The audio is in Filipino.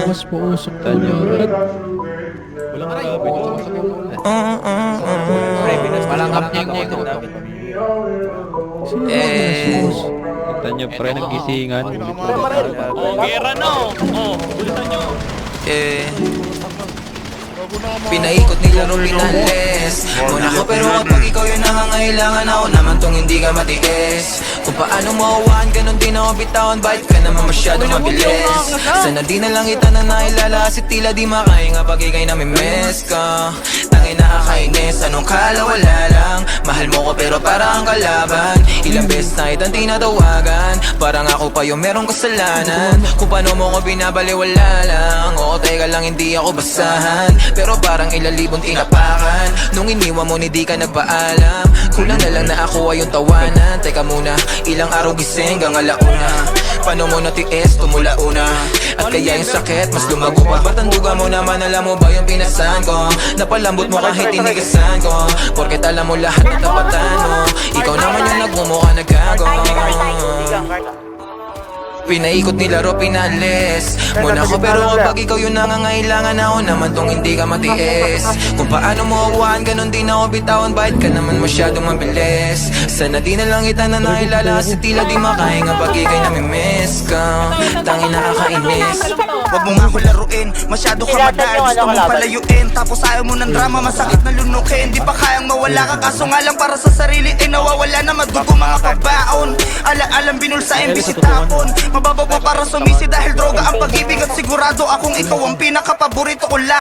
Mas puusok tayo. Walang grabe dito. Walang kapnyang niya ito. Kita nyo pre, naggisingan. Gera na ulitan nyo. Pinaikot nila ro pinales muna ko pero kapag ikaw yung nangangailangan ako naman tong hindi ka matiis. Kung paano mauwahan ganun din ako bitawan. Bakit ka naman masyadong mabilis? Sana di na lang kita na nailala kasi tila di makahinga pag ikay namimiss ka. Tangin nakakainis, anong kala wala lang. Mahal mo ko pero parang kalaban. Ilang beses na itang tinatawagan, parang ako pa yung merong kasalanan. Kung paano mo ko binabaliwala lang. Oo teka lang hindi ako basahan, pero parang ilalibong tinapakan. Nung iniwan mo hindi ka nagpaalam, kulang na lang na ako ay yung tawanan. Teka muna, ilang araw gising hanggang alauna. Paano mo natiis, tumula una. At kaya yung sakit, mas lumago pa. Ba't ang duga mo naman, alam mo ba yung pinasan ko? Napalambot mo kahit tinigisan ko, porket alam mo lahat ng tapatan mo. Ikaw naman yung nagmumukha nagkago. Pinaikot nila ro pinalis muna ko pero kapag ikaw yung nangangailangan ako naman tong hindi ka matiis. Kung paano mo uwahan ganun din ako bitawan. Bakit ka naman masyadong mabilis? Sana di na lang kita na nailala kasi tila di makahinga pag ikay namimiss ka. Tangin nakakainis. Huwag mo nga ako laruin, masyado ka madaan, gusto mong palayuin. Tapos ayaw mo ng drama, masakit na lunukin. Di pa kayang mawala ka, kaso nga lang para sa sarili nawawala na madugo mga pabaon. Alam binulsain, bisitapon. Mababaw pa para sumisi dahil droga ang pag-ibig. At sigurado akong ikaw ang pinaka-paborito ko lang.